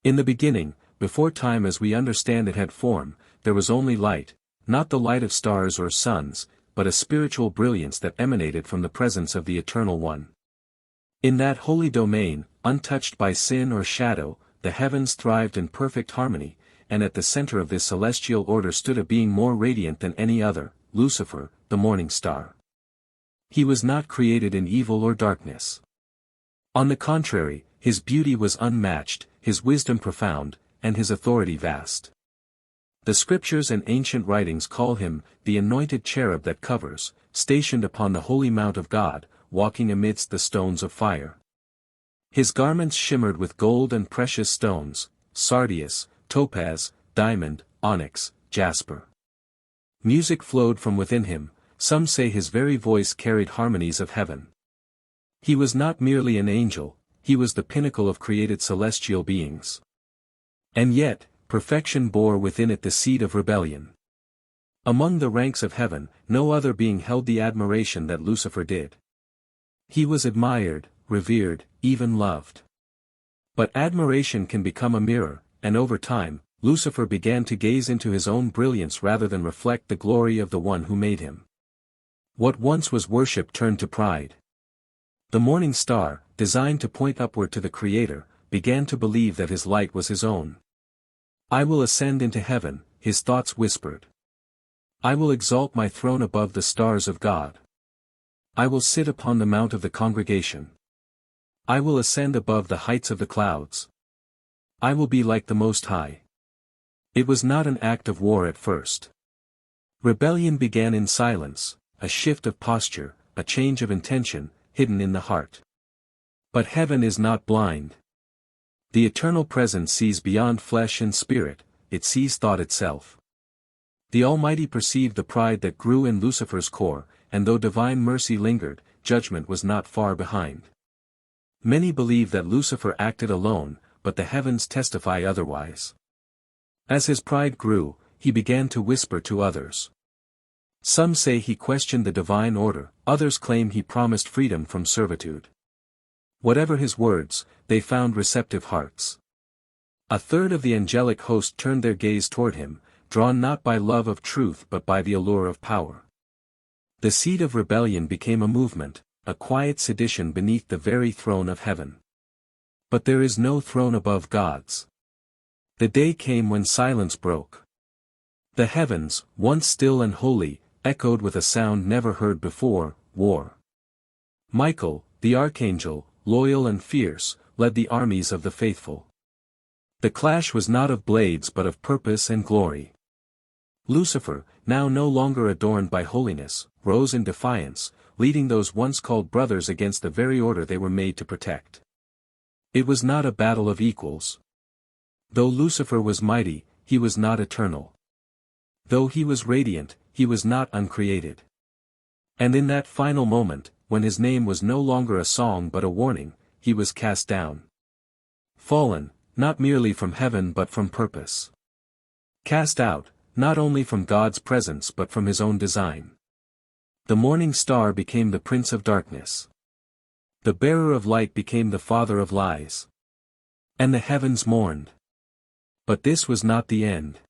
In the beginning, before time as we understand it had form, there was only light, not the light of stars or suns, but a spiritual brilliance that emanated from the presence of the Eternal One. In that holy domain, untouched by sin or shadow, the heavens thrived in perfect harmony, and at the center of this celestial order stood a being more radiant than any other, Lucifer, the morning star. He was not created in evil or darkness. On the contrary, his beauty was unmatched, his wisdom profound, and his authority vast. The scriptures and ancient writings call him, the anointed cherub that covers, stationed upon the holy mount of God, walking amidst the stones of fire. His garments shimmered with gold and precious stones, sardius, topaz, diamond, onyx, jasper. Music flowed from within him, some say his very voice carried harmonies of heaven. He was not merely an angel, he was the pinnacle of created celestial beings. And yet, perfection bore within it the seed of rebellion. Among the ranks of heaven, no other being held the admiration that Lucifer did. He was admired, revered, even loved. But admiration can become a mirror, and over time, Lucifer began to gaze into his own brilliance rather than reflect the glory of the one who made him. What once was worship turned to pride. The morning star, designed to point upward to the Creator, began to believe that his light was his own. I will ascend into heaven, his thoughts whispered. I will exalt my throne above the stars of God. I will sit upon the mount of the congregation. I will ascend above the heights of the clouds. I will be like the Most High. It was not an act of war at first. Rebellion began in silence, a shift of posture, a change of intention, hidden in the heart. But heaven is not blind. The eternal presence sees beyond flesh and spirit, it sees thought itself. The Almighty perceived the pride that grew in Lucifer's core, and though divine mercy lingered, judgment was not far behind. Many believe that Lucifer acted alone, but the heavens testify otherwise. As his pride grew, he began to whisper to others. Some say he questioned the divine order, others claim he promised freedom from servitude. Whatever his words, they found receptive hearts. A third of the angelic host turned their gaze toward him, drawn not by love of truth but by the allure of power. The seed of rebellion became a movement, a quiet sedition beneath the very throne of heaven. But there is no throne above God's. The day came when silence broke. The heavens, once still and holy, echoed with a sound never heard before, war. Michael, the archangel, loyal and fierce, led the armies of the faithful. The clash was not of blades but of purpose and glory. Lucifer, now no longer adorned by holiness, rose in defiance, leading those once called brothers against the very order they were made to protect. It was not a battle of equals. Though Lucifer was mighty, he was not eternal. Though he was radiant, he was not uncreated. And in that final moment, when his name was no longer a song but a warning, he was cast down. Fallen, not merely from heaven but from purpose. Cast out, not only from God's presence but from his own design. The morning star became the prince of darkness. The bearer of light became the father of lies. And the heavens mourned. But this was not the end.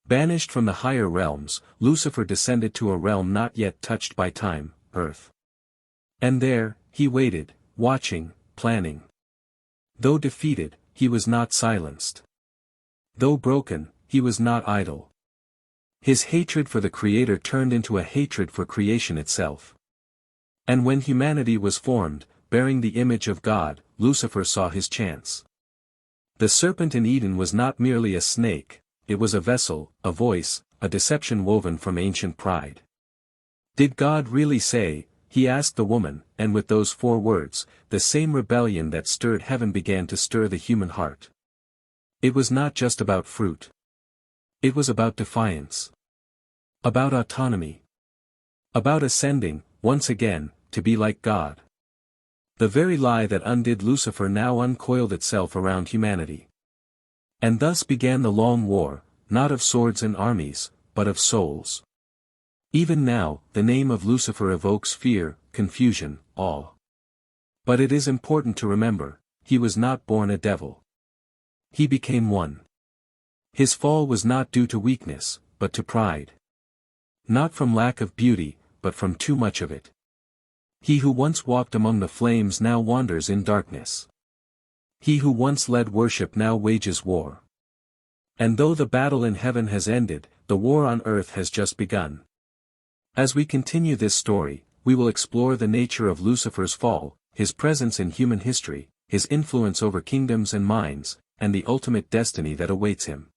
Banished from the higher realms, Lucifer descended to a realm not yet touched by time, earth. And there, he waited, watching, planning. Though defeated, he was not silenced. Though broken, he was not idle. His hatred for the Creator turned into a hatred for creation itself. And when humanity was formed, bearing the image of God, Lucifer saw his chance. The serpent in Eden was not merely a snake, it was a vessel, a voice, a deception woven from ancient pride. Did God really say, he asked the woman, and with those 4 words, the same rebellion that stirred heaven began to stir the human heart. It was not just about fruit. It was about defiance. About autonomy. About ascending, once again, to be like God. The very lie that undid Lucifer now uncoiled itself around humanity. And thus began the long war, not of swords and armies, but of souls. Even now, the name of Lucifer evokes fear, confusion, awe. But it is important to remember, he was not born a devil. He became one. His fall was not due to weakness, but to pride. Not from lack of beauty, but from too much of it. He who once walked among the flames now wanders in darkness. He who once led worship now wages war. And though the battle in heaven has ended, the war on earth has just begun. As we continue this story, we will explore the nature of Lucifer's fall, his presence in human history, his influence over kingdoms and minds, and the ultimate destiny that awaits him.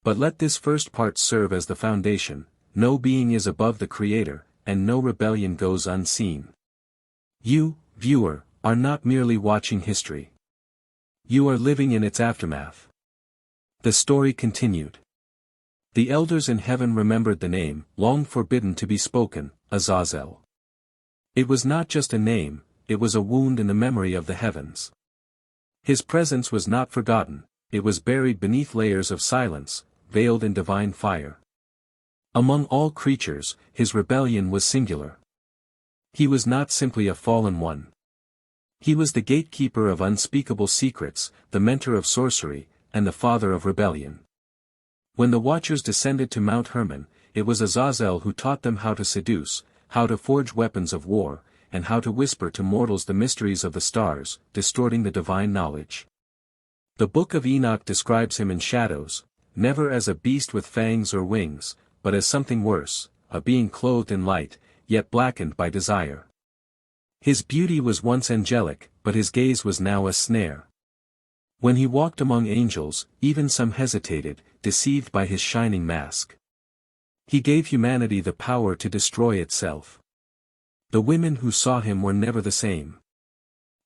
But let this first part serve as the foundation: no being is above the Creator, and no rebellion goes unseen. You, viewer, are not merely watching history. You are living in its aftermath. The story continued. The elders in heaven remembered the name, long forbidden to be spoken, Azazel. It was not just a name, it was a wound in the memory of the heavens. His presence was not forgotten, it was buried beneath layers of silence, veiled in divine fire. Among all creatures, his rebellion was singular. He was not simply a fallen one. He was the gatekeeper of unspeakable secrets, the mentor of sorcery, and the father of rebellion. When the Watchers descended to Mount Hermon, it was Azazel who taught them how to seduce, how to forge weapons of war, and how to whisper to mortals the mysteries of the stars, distorting the divine knowledge. The Book of Enoch describes him in shadows, never as a beast with fangs or wings, but as something worse, a being clothed in light, yet blackened by desire. His beauty was once angelic, but his gaze was now a snare. When he walked among angels, even some hesitated, deceived by his shining mask. He gave humanity the power to destroy itself. The women who saw him were never the same.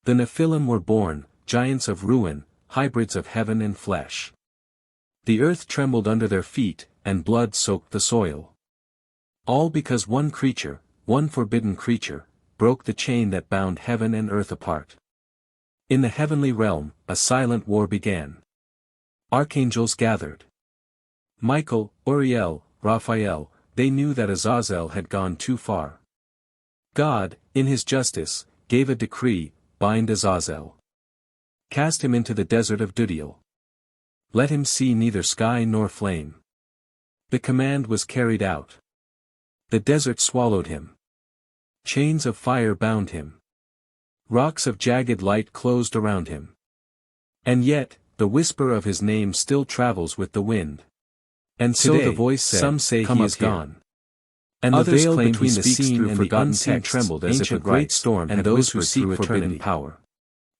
The Nephilim were born, giants of ruin, hybrids of heaven and flesh. The earth trembled under their feet, and blood soaked the soil. All because one creature, one forbidden creature, broke the chain that bound heaven and earth apart. In the heavenly realm, a silent war began. Archangels gathered. Michael, Uriel, Raphael, they knew that Azazel had gone too far. God, in his justice, gave a decree: bind Azazel. Cast him into the desert of Dudiel. Let him see neither sky nor flame. The command was carried out. The desert swallowed him. Chains of fire bound him. Rocks of jagged light closed around him. And yet, the whisper of his name still travels with the wind. And so the voice said, some say he is gone. And the veil between the seen and the unseen trembled as if a great storm had whispered through eternity. Power.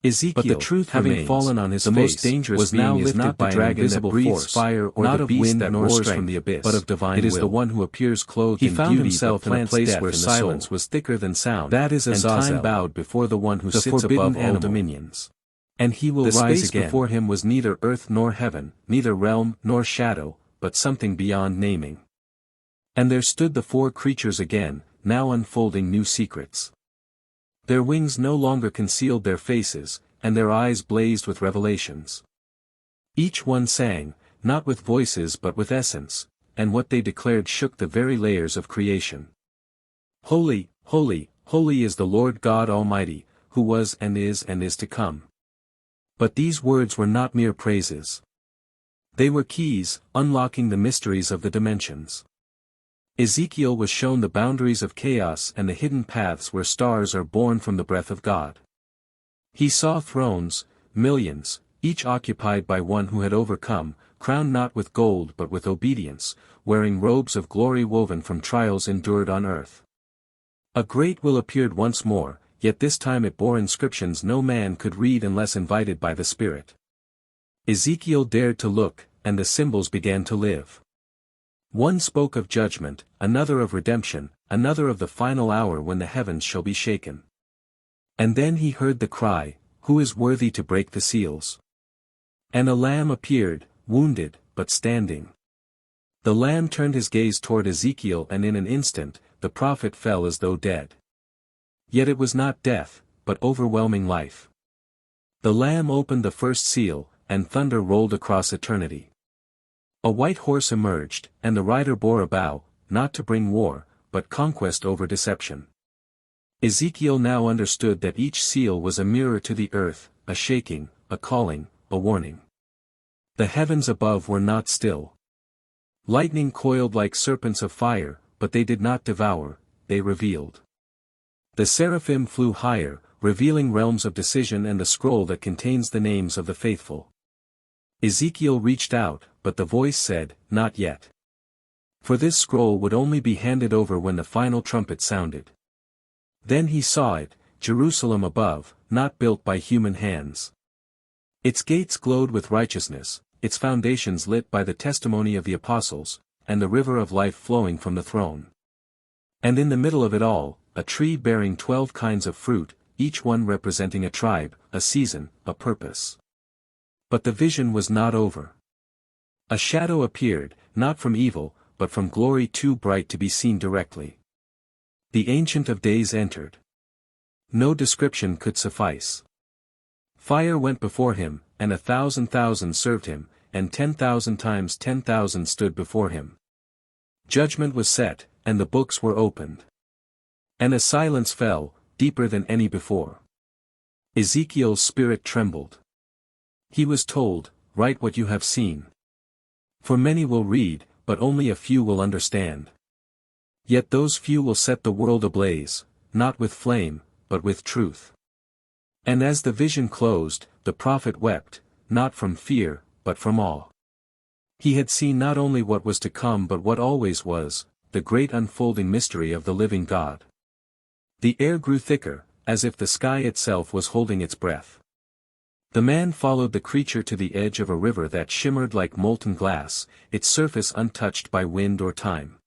Ezekiel, but the truth having fallen on his the face, most dangerous was now lifted by an invisible force, fire or not the beast of wind that roars from the abyss, but of divine will. It is the one who appears clothed in beauty. He found himself in a place where silence was thicker than sound. That is Azazel, and time bowed before the one who sits above all dominions. And he will rise again. The space before him was neither earth nor heaven, neither realm nor shadow, but something beyond naming. And there stood the four creatures again, now unfolding new secrets. Their wings no longer concealed their faces, and their eyes blazed with revelations. Each one sang, not with voices but with essence, and what they declared shook the very layers of creation. Holy, holy, holy is the Lord God Almighty, who was and is to come. But these words were not mere praises. They were keys, unlocking the mysteries of the dimensions. Ezekiel was shown the boundaries of chaos and the hidden paths where stars are born from the breath of God. He saw thrones, millions, each occupied by one who had overcome, crowned not with gold but with obedience, wearing robes of glory woven from trials endured on earth. A great will appeared once more, yet this time it bore inscriptions no man could read unless invited by the Spirit. Ezekiel dared to look, and the symbols began to live. One spoke of judgment, another of redemption, another of the final hour when the heavens shall be shaken. And then he heard the cry, "Who is worthy to break the seals?" And a lamb appeared, wounded, but standing. The lamb turned his gaze toward Ezekiel and in an instant, the prophet fell as though dead. Yet it was not death, but overwhelming life. The lamb opened the first seal, and thunder rolled across eternity. A white horse emerged, and the rider bore a bow, not to bring war, but conquest over deception. Ezekiel now understood that each seal was a mirror to the earth, a shaking, a calling, a warning. The heavens above were not still. Lightning coiled like serpents of fire, but they did not devour, they revealed. The seraphim flew higher, revealing realms of decision and the scroll that contains the names of the faithful. Ezekiel reached out, but the voice said, "Not yet." For this scroll would only be handed over when the final trumpet sounded. Then he saw it, Jerusalem above, not built by human hands. Its gates glowed with righteousness, its foundations lit by the testimony of the apostles, and the river of life flowing from the throne. And in the middle of it all, a tree bearing 12 kinds of fruit, each one representing a tribe, a season, a purpose. But the vision was not over. A shadow appeared, not from evil, but from glory too bright to be seen directly. The Ancient of Days entered. No description could suffice. Fire went before him, and 1,000,000 served him, and 10,000 times 10,000 stood before him. Judgment was set, and the books were opened. And a silence fell, deeper than any before. Ezekiel's spirit trembled. He was told, "Write what you have seen. For many will read, but only a few will understand. Yet those few will set the world ablaze, not with flame, but with truth." And as the vision closed, the prophet wept, not from fear, but from awe. He had seen not only what was to come but what always was, the great unfolding mystery of the living God. The air grew thicker, as if the sky itself was holding its breath. The man followed the creature to the edge of a river that shimmered like molten glass, its surface untouched by wind or time.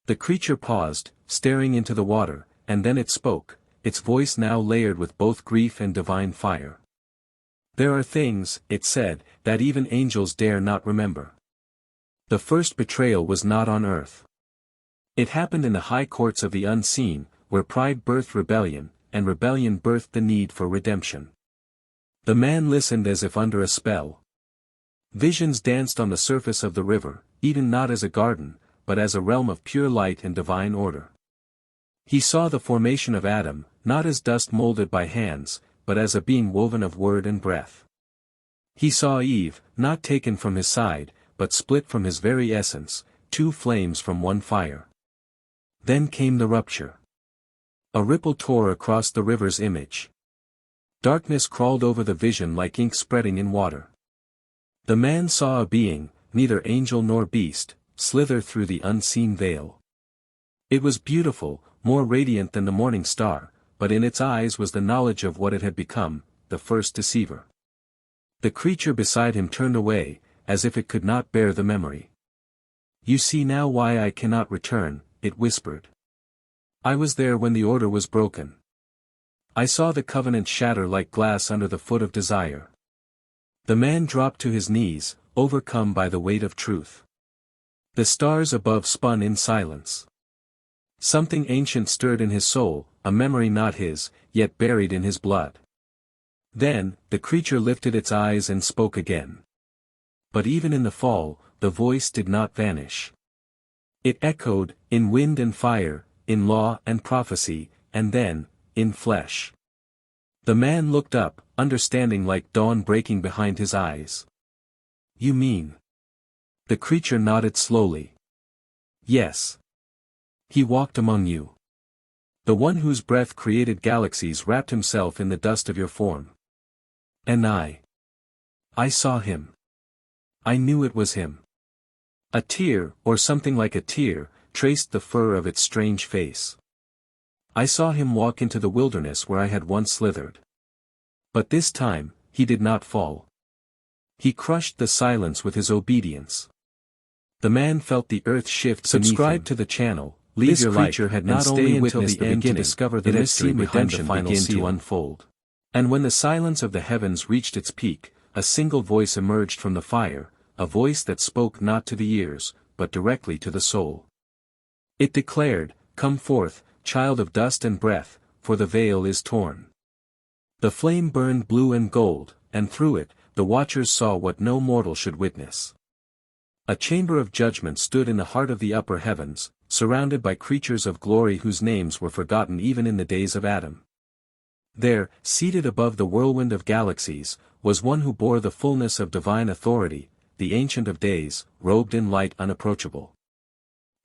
The creature paused, staring into the water, and then it spoke, its voice now layered with both grief and divine fire. "There are things," it said, "that even angels dare not remember. The first betrayal was not on earth. It happened in the high courts of the unseen, where pride birthed rebellion, and rebellion birthed the need for redemption." The man listened as if under a spell. Visions danced on the surface of the river, Eden not as a garden, but as a realm of pure light and divine order. He saw the formation of Adam, not as dust molded by hands, but as a being woven of word and breath. He saw Eve, not taken from his side, but split from his very essence, two flames from one fire. Then came the rupture. A ripple tore across the river's image. Darkness crawled over the vision like ink spreading in water. The man saw a being, neither angel nor beast, slither through the unseen veil. It was beautiful, more radiant than the morning star, but in its eyes was the knowledge of what it had become, the first deceiver. The creature beside him turned away, as if it could not bear the memory. "You see now why I cannot return," it whispered. "I was there when the order was broken. I saw the covenant shatter like glass under the foot of desire." The man dropped to his knees, overcome by the weight of truth. The stars above spun in silence. Something ancient stirred in his soul, a memory not his, yet buried in his blood. Then, the creature lifted its eyes and spoke again. But even in the fall, the voice did not vanish. It echoed, in wind and fire, in law and prophecy, and then, in flesh. The man looked up, understanding like dawn breaking behind his eyes. "You mean?" The creature nodded slowly. "Yes. He walked among you. The one whose breath created galaxies wrapped himself in the dust of your form. And I saw him. I knew it was him. A tear, or something like a tear, traced the fur of its strange face. I saw him walk into the wilderness where I had once slithered. But this time, he did not fall. He crushed the silence with his obedience." The man felt the earth shift beneath him. Subscribe to the channel, leave your like, had not only witnessed the end to discover the mystery behind the final seal to unfold. And when the silence of the heavens reached its peak, a single voice emerged from the fire, a voice that spoke not to the ears, but directly to the soul. It declared, "Come forth, child of dust and breath, for the veil is torn." The flame burned blue and gold, and through it, the watchers saw what no mortal should witness. A chamber of judgment stood in the heart of the upper heavens, surrounded by creatures of glory whose names were forgotten even in the days of Adam. There, seated above the whirlwind of galaxies, was one who bore the fullness of divine authority, the Ancient of Days, robed in light unapproachable.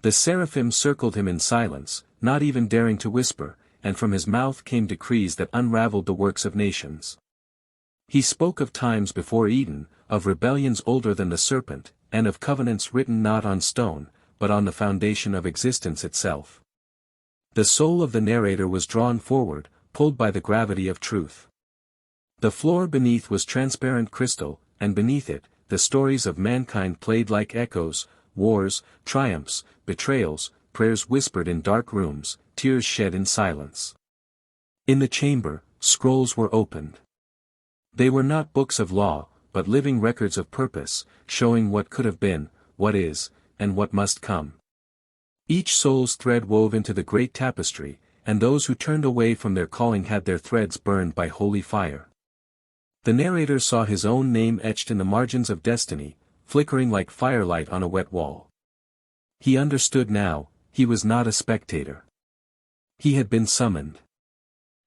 The seraphim circled him in silence, not even daring to whisper, and from his mouth came decrees that unraveled the works of nations. He spoke of times before Eden, of rebellions older than the serpent, and of covenants written not on stone, but on the foundation of existence itself. The soul of the narrator was drawn forward, pulled by the gravity of truth. The floor beneath was transparent crystal, and beneath it, the stories of mankind played like echoes, wars, triumphs, betrayals, prayers whispered in dark rooms, tears shed in silence. In the chamber, scrolls were opened. They were not books of law, but living records of purpose, showing what could have been, what is, and what must come. Each soul's thread wove into the great tapestry, and those who turned away from their calling had their threads burned by holy fire. The narrator saw his own name etched in the margins of destiny, flickering like firelight on a wet wall. He understood now, he was not a spectator. He had been summoned.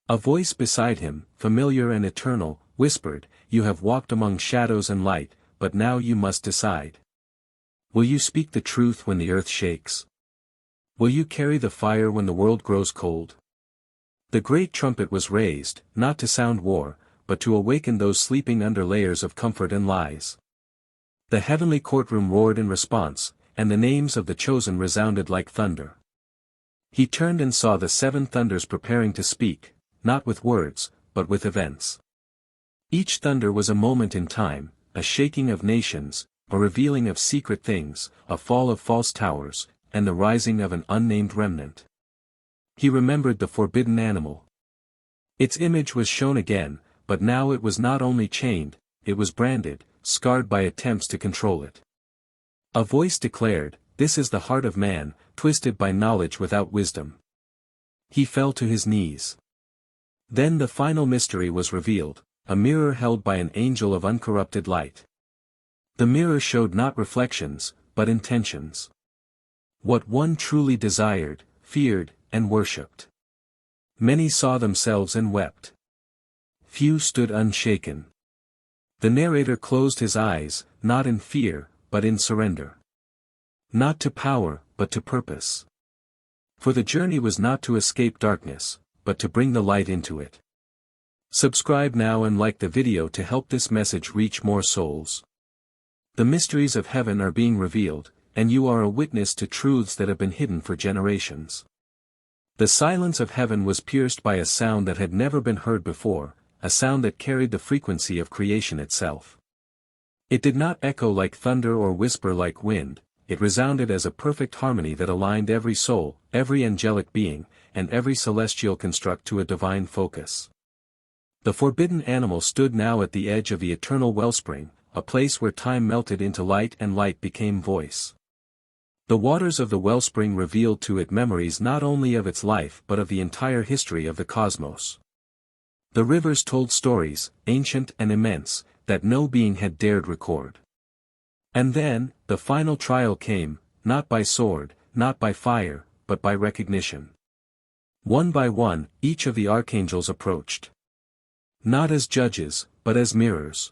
A voice beside him, familiar and eternal, whispered, "You have walked among shadows and light, but now you must decide. Will you speak the truth when the earth shakes? Will you carry the fire when the world grows cold?" The great trumpet was raised, not to sound war, but to awaken those sleeping under layers of comfort and lies. The heavenly courtroom roared in response, and the names of the chosen resounded like thunder. He turned and saw the seven thunders preparing to speak, not with words, but with events. Each thunder was a moment in time, a shaking of nations, a revealing of secret things, a fall of false towers, and the rising of an unnamed remnant. He remembered the forbidden animal. Its image was shown again, but now it was not only chained, it was branded, scarred by attempts to control it. A voice declared, "This is the heart of man, twisted by knowledge without wisdom." He fell to his knees. Then the final mystery was revealed, a mirror held by an angel of uncorrupted light. The mirror showed not reflections, but intentions. What one truly desired, feared, and worshipped. Many saw themselves and wept. Few stood unshaken. The narrator closed his eyes, not in fear, but in surrender. Not to power, but to purpose. For the journey was not to escape darkness, but to bring the light into it. Subscribe now and like the video to help this message reach more souls. The mysteries of heaven are being revealed, and you are a witness to truths that have been hidden for generations. The silence of heaven was pierced by a sound that had never been heard before, a sound that carried the frequency of creation itself. It did not echo like thunder or whisper like wind, it resounded as a perfect harmony that aligned every soul, every angelic being, and every celestial construct to a divine focus. The forbidden animal stood now at the edge of the eternal wellspring, a place where time melted into light and light became voice. The waters of the wellspring revealed to it memories not only of its life but of the entire history of the cosmos. The rivers told stories, ancient and immense, that no being had dared record. And then, the final trial came, not by sword, not by fire, but by recognition. One by one, each of the archangels approached. Not as judges, but as mirrors.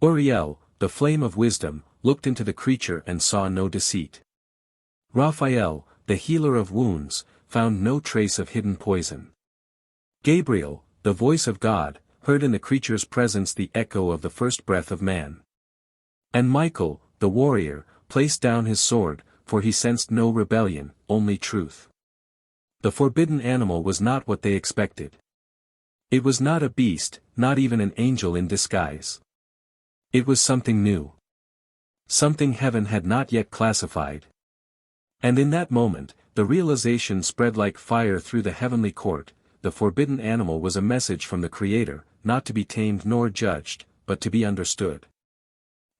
Uriel, the flame of wisdom, looked into the creature and saw no deceit. Raphael, the healer of wounds, found no trace of hidden poison. Gabriel, the voice of God, heard in the creature's presence the echo of the first breath of man. And Michael, the warrior, placed down his sword, for he sensed no rebellion, only truth. The forbidden animal was not what they expected. It was not a beast, not even an angel in disguise. It was something new. Something heaven had not yet classified. And in that moment, the realization spread like fire through the heavenly court. The forbidden animal was a message from the Creator, not to be tamed nor judged, but to be understood.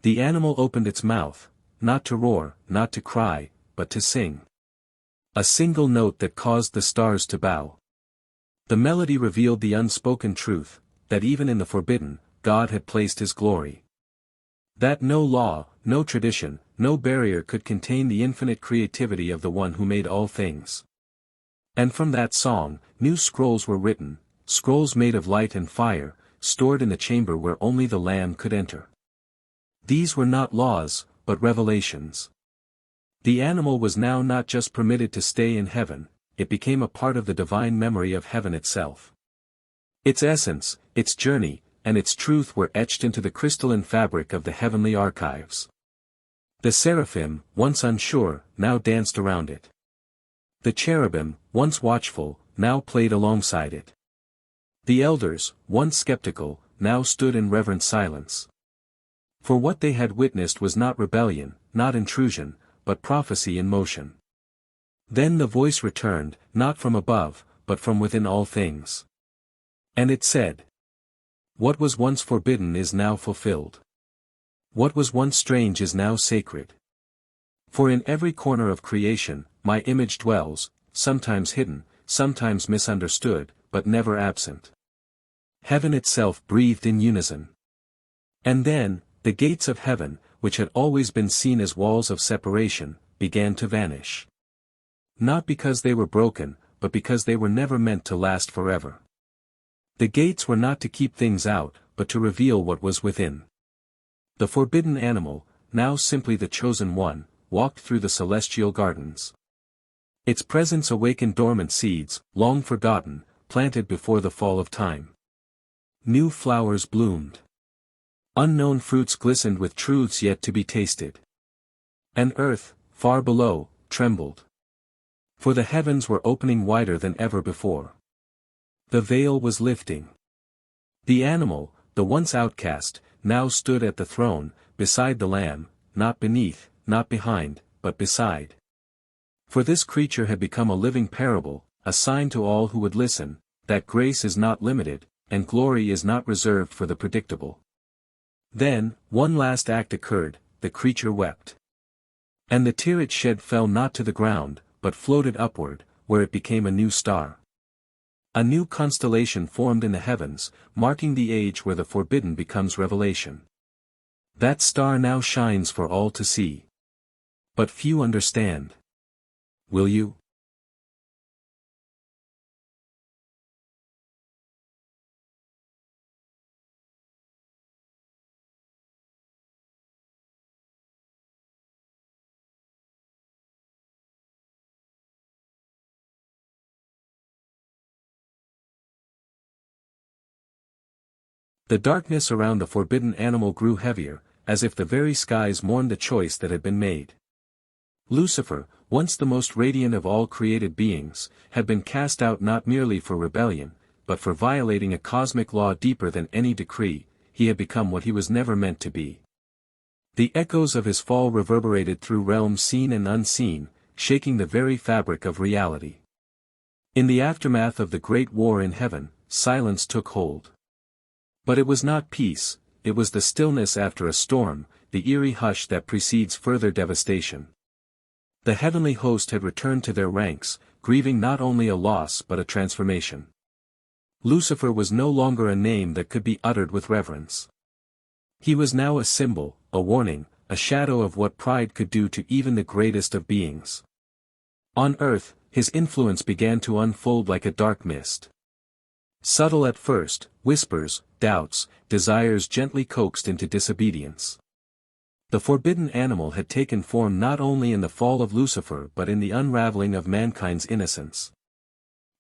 The animal opened its mouth, not to roar, not to cry, but to sing. A single note that caused the stars to bow. The melody revealed the unspoken truth, that even in the forbidden, God had placed His glory. That no law, no tradition, no barrier could contain the infinite creativity of the One who made all things. And from that song, new scrolls were written, scrolls made of light and fire, stored in the chamber where only the Lamb could enter. These were not laws, but revelations. The animal was now not just permitted to stay in heaven, it became a part of the divine memory of heaven itself. Its essence, its journey, and its truth were etched into the crystalline fabric of the heavenly archives. The seraphim, once unsure, now danced around it. The cherubim, once watchful, now played alongside it. The elders, once skeptical, now stood in reverent silence. For what they had witnessed was not rebellion, not intrusion, but prophecy in motion. Then the voice returned, not from above, but from within all things. And it said, "What was once forbidden is now fulfilled. What was once strange is now sacred. For in every corner of creation, my image dwells, sometimes hidden, sometimes misunderstood, but never absent." Heaven itself breathed in unison. And then, the gates of heaven, which had always been seen as walls of separation, began to vanish. Not because they were broken, but because they were never meant to last forever. The gates were not to keep things out, but to reveal what was within. The forbidden animal, now simply the chosen one, walked through the celestial gardens. Its presence awakened dormant seeds, long forgotten, planted before the fall of time. New flowers bloomed. Unknown fruits glistened with truths yet to be tasted. And earth, far below, trembled. For the heavens were opening wider than ever before. The veil was lifting. The animal, the once outcast, now stood at the throne, beside the Lamb, not beneath, not behind, but beside. For this creature had become a living parable, a sign to all who would listen, that grace is not limited, and glory is not reserved for the predictable. Then, one last act occurred, the creature wept. And the tear it shed fell not to the ground, but floated upward, where it became a new star. A new constellation formed in the heavens, marking the age where the forbidden becomes revelation. That star now shines for all to see. But few understand. Will you? The darkness around the forbidden animal grew heavier, as if the very skies mourned the choice that had been made. Lucifer, once the most radiant of all created beings, had been cast out not merely for rebellion, but for violating a cosmic law deeper than any decree. He had become what he was never meant to be. The echoes of his fall reverberated through realms seen and unseen, shaking the very fabric of reality. In the aftermath of the great war in heaven, silence took hold. But it was not peace, it was the stillness after a storm, the eerie hush that precedes further devastation. The heavenly host had returned to their ranks, grieving not only a loss but a transformation. Lucifer was no longer a name that could be uttered with reverence. He was now a symbol, a warning, a shadow of what pride could do to even the greatest of beings. On earth, his influence began to unfold like a dark mist. Subtle at first, whispers, doubts, desires gently coaxed into disobedience. The forbidden animal had taken form not only in the fall of Lucifer but in the unraveling of mankind's innocence.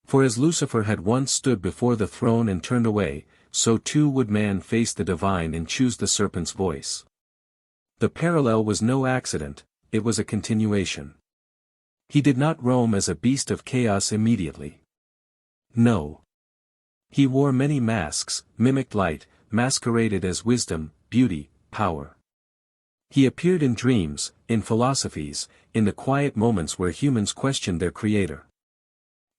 For as Lucifer had once stood before the throne and turned away, so too would man face the divine and choose the serpent's voice. The parallel was no accident, it was a continuation. He did not roam as a beast of chaos immediately. No. He wore many masks, mimicked light, masqueraded as wisdom, beauty, power. He appeared in dreams, in philosophies, in the quiet moments where humans questioned their creator.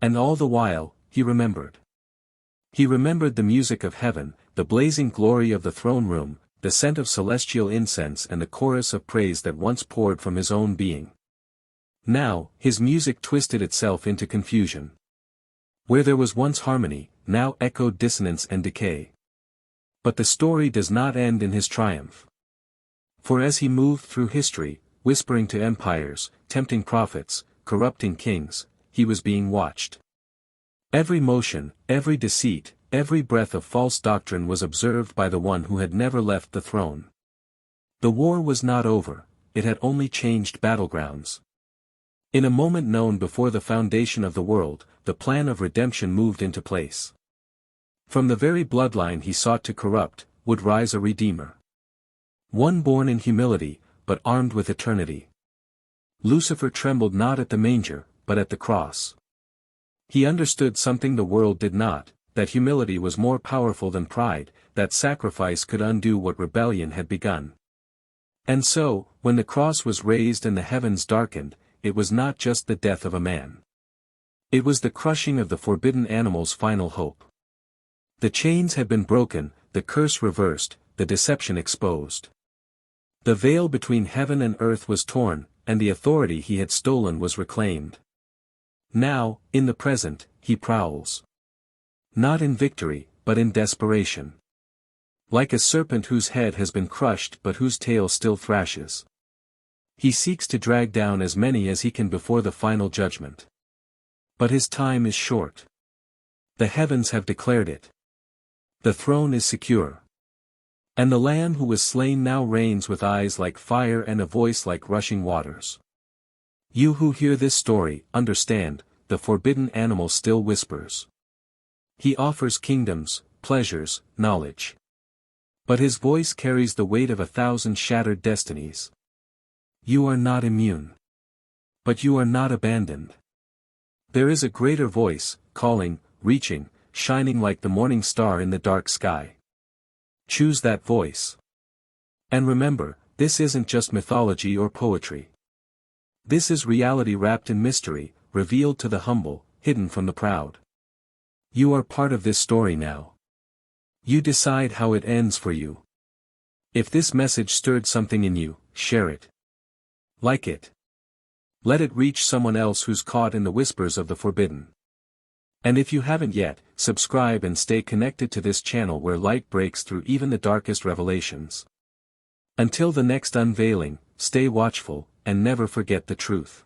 And all the while, he remembered. He remembered the music of heaven, the blazing glory of the throne room, the scent of celestial incense and the chorus of praise that once poured from his own being. Now, his music twisted itself into confusion. Where there was once harmony, now echoed dissonance and decay. But the story does not end in his triumph. For as he moved through history, whispering to empires, tempting prophets, corrupting kings, he was being watched. Every motion, every deceit, every breath of false doctrine was observed by the one who had never left the throne. The war was not over, it had only changed battlegrounds. In a moment known before the foundation of the world, the plan of redemption moved into place. From the very bloodline he sought to corrupt, would rise a Redeemer. One born in humility, but armed with eternity. Lucifer trembled not at the manger, but at the cross. He understood something the world did not, that humility was more powerful than pride, that sacrifice could undo what rebellion had begun. And so, when the cross was raised and the heavens darkened, it was not just the death of a man. It was the crushing of the forbidden animal's final hope. The chains had been broken, the curse reversed, the deception exposed. The veil between heaven and earth was torn, and the authority he had stolen was reclaimed. Now, in the present, he prowls. Not in victory, but in desperation. Like a serpent whose head has been crushed but whose tail still thrashes. He seeks to drag down as many as he can before the final judgment. But his time is short. The heavens have declared it. The throne is secure. And the Lamb who was slain now reigns with eyes like fire and a voice like rushing waters. You who hear this story, understand, the forbidden animal still whispers. He offers kingdoms, pleasures, knowledge. But his voice carries the weight of 1,000 shattered destinies. You are not immune. But you are not abandoned. There is a greater voice, calling, reaching, shining like the morning star in the dark sky. Choose that voice. And remember, this isn't just mythology or poetry. This is reality wrapped in mystery, revealed to the humble, hidden from the proud. You are part of this story now. You decide how it ends for you. If this message stirred something in you, share it. Like it. Let it reach someone else who's caught in the whispers of the forbidden. And if you haven't yet, subscribe and stay connected to this channel where light breaks through even the darkest revelations. Until the next unveiling, stay watchful, and never forget the truth.